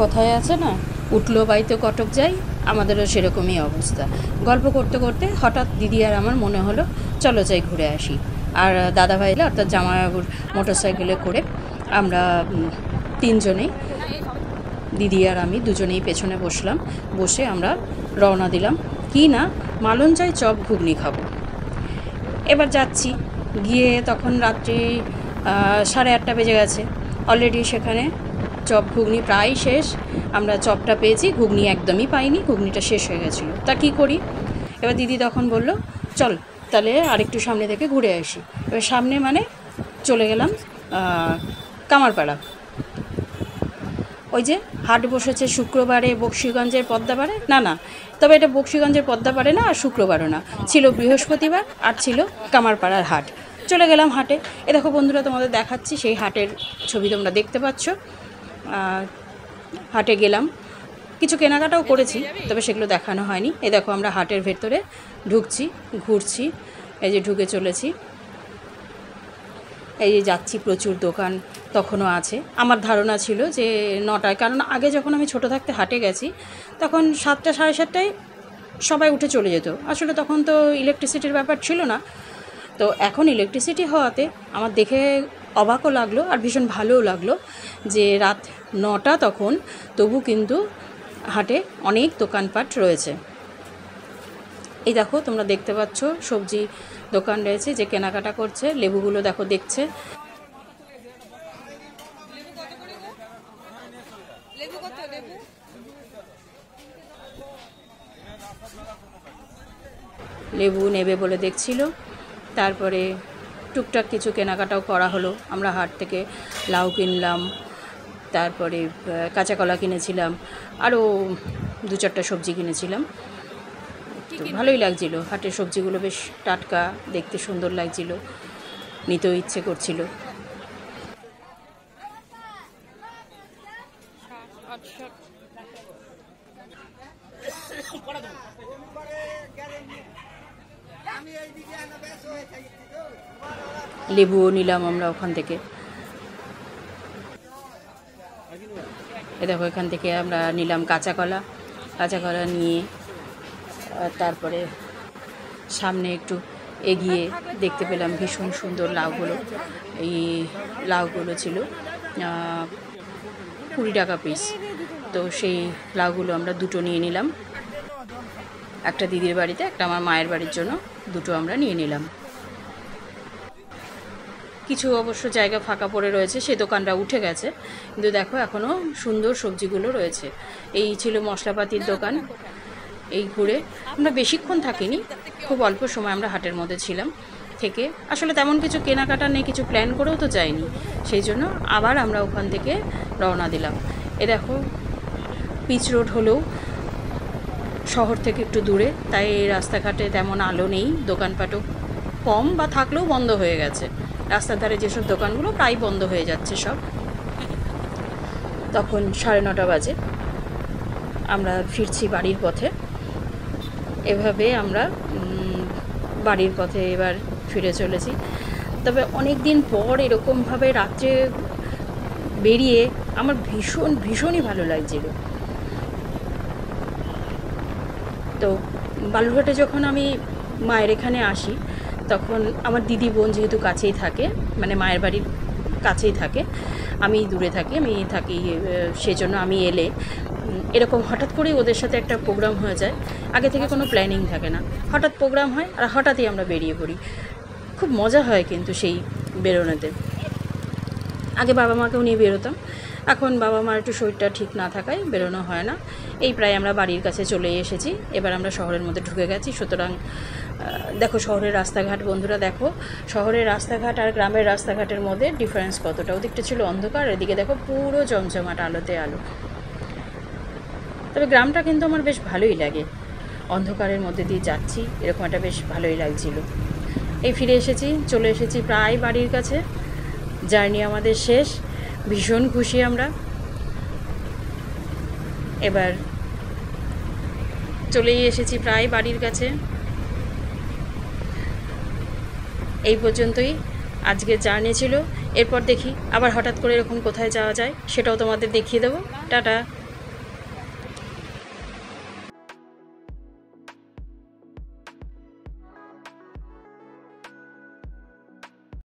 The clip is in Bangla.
কথায় আছে না, উঠলো বাইতে কটক যাই, আমাদেরও সেরকমই অবস্থা। গল্প করতে করতে হঠাৎ দিদি আর আমার মনে হলো চলো যাই ঘুরে আসি। আর দাদাভাইরা অর্থাৎ জামাইবাবুর মোটরসাইকেলে করে আমরা তিনজনেই, দিদি আর আমি দুজনেই পেছনে বসলাম, বসে আমরা রওনা দিলাম কি না মালঞ্চাই চপ ঘুগনি খাবো। এবার যাচ্ছি, গিয়ে তখন রাত্রি 8:30 বেজে গেছে। অলরেডি সেখানে চপ ঘুগনি প্রায় শেষ। আমরা চপটা পেয়েছি, ঘুগনি একদমই পাইনি, ঘুগনিটা শেষ হয়ে গেছিলো। তা কী করি? এবার দিদি তখন বলল চল তাহলে আরেকটু সামনে থেকে ঘুরে আসি। এবার সামনে মানে চলে গেলাম কামারপাড়া। ওই যে হাট বসেছে শুক্রবারে বক্সিগঞ্জের পদ্মাপাড়ে, না তবে এটা বক্সিগঞ্জের পদ্মাপাড়ে না, আর শুক্রবারও না, ছিল বৃহস্পতিবার আর ছিল কামারপাড়ার হাট। চলে গেলাম হাটে। এ দেখো বন্ধুরা, তোমাদের দেখাচ্ছি সেই হাটের ছবি, তোমরা দেখতে পাচ্ছ। হাটে গেলাম, কিছু কেনাকাটাও করেছি, তবে সেগুলো দেখানো হয়নি। এ দেখো আমরা হাটের ভেতরে ঢুকছি, ঘুরছি, এই যে ঢুকে চলেছি, এই যে যাচ্ছি। প্রচুর দোকান তখনও আছে। আমার ধারণা ছিল যে 9টায়, কারণ আগে যখন আমি ছোটো থাকতে হাটে গেছি তখন 7টা 7:30টায় সবাই উঠে চলে যেত। আসলে তখন তো ইলেকট্রিসিটির ব্যাপার ছিল না। তো এখন ইলেকট্রিসিটি হওয়াতে আমার দেখে অবাকও লাগলো আর ভীষণ ভালোও লাগলো যে রাত 9টা তখন, তবু কিন্তু হাটে অনেক দোকানপাট রয়েছে। এই দেখো তোমরা দেখতে পাচ্ছ সবজি দোকান রয়েছে, যে কেনাকাটা করছে। লেবুগুলো দেখো দেখছে। লেবু নেবে বলে দেখছিল। তারপরে টুকটাক কিছু কেনাকাটাও করা হলো। আমরা হাট থেকে লাউ কিনলাম, তারপরে কাঁচা কলা কিনেছিলাম, আরও 2-4টা সবজি কিনেছিলাম। তো ভালোই লাগছিল, হাটের সবজিগুলো বেশ টাটকা, দেখতে সুন্দর লাগছিল, নিতেও ইচ্ছে করছিল। লেবুও নিলাম আমরা ওখান থেকে। এ দেখো এখান থেকে আমরা নিলাম কাঁচা কলা নিয়ে তারপরে সামনে একটু এগিয়ে দেখতে পেলাম ভীষণ সুন্দর লাউগুলো। এই লাউগুলো ছিল 20 টাকা পিস। তো সেই লাউগুলো আমরা দুটো নিয়ে নিলাম, একটা দিদির বাড়িতে, একটা আমার মায়ের বাড়ির জন্য, দুটো আমরা নিয়ে নিলাম। কিছু অবশ্য জায়গা ফাঁকা পড়ে রয়েছে, সেই দোকানটা উঠে গেছে, কিন্তু দেখো এখনও সুন্দর সবজিগুলো রয়েছে। এই ছিল মশলাপাতির দোকান। এই ঘুরে আমরা বেশিক্ষণ থাকিনি, খুব অল্প সময় আমরা হাটের মধ্যে ছিলাম। থেকে আসলে তেমন কিছু কেনাকাটা নেই, কিছু প্ল্যান করেও তো যাইনি, সেই জন্য আবার আমরা ওখান থেকে রওনা দিলাম। এ দেখো পিচ রোড হলেও শহর থেকে একটু দূরে, তাই রাস্তাঘাটে তেমন আলো নেই, দোকানপাটও কম, বা থাকলেও বন্ধ হয়ে গেছে। রাস্তার ধারে যেসব দোকানগুলো প্রায় বন্ধ হয়ে যাচ্ছে সব। তখন 9:30 বাজে, আমরা ফিরছি বাড়ির পথে। এভাবে আমরা বাড়ির পথে এবার ফিরে চলেছি। তবে অনেক দিন পর এরকমভাবে রাত্রে বেরিয়ে আমার ভীষণই ভালো লাগছিল। তো বালুরঘাটে যখন আমি মায়ের এখানে আসি, তখন আমার দিদি বোন যেহেতু কাছেই থাকে, মানে মায়ের বাড়ির কাছেই থাকে, আমি দূরে থাকি, সেজন্য আমি এলে এরকম হঠাৎ করেই ওদের সাথে একটা প্রোগ্রাম হয়ে যায়। আগে থেকে কোনো প্ল্যানিং থাকে না, হঠাৎ প্রোগ্রাম হয় আর হঠাৎই আমরা বেরিয়ে পড়ি। খুব মজা হয় কিন্তু সেই বেরোনোতে। আগে বাবা মাকেও নিয়ে বেরোতাম, এখন বাবা মার একটু শরীরটা ঠিক না থাকায় বেরোনো হয় না। এই প্রায় আমরা বাড়ির কাছে চলে এসেছি, এবার আমরা শহরের মধ্যে ঢুকে গেছি। সুতরাং দেখো শহরের রাস্তাঘাট, বন্ধুরা দেখো শহরের রাস্তাঘাট আর গ্রামের রাস্তাঘাটের মধ্যে ডিফারেন্স কতটা। ওদিকটা ছিল অন্ধকার, এদিকে দেখো পুরো জমজমাট আলোতে আলো। তবে গ্রামটা কিন্তু আমার বেশ ভালোই লাগে, অন্ধকারের মধ্যে দিয়ে যাচ্ছি, এরকম একটা বেশ ভালোই লাগছিল। এই ফিরে এসেছি, চলে এসেছি প্রায় বাড়ির কাছে। জার্নি আমাদের শেষ, ভীষণ খুশি আমরা। এবার চলেই এসেছি প্রায় বাড়ির কাছে। এই পর্যন্তই আজকের জার্নি ছিল। এরপর দেখি আবার হঠাৎ করে এরকম কোথায় যাওয়া যায়, সেটাও তোমাদের দেখিয়ে দেবো। টাটা।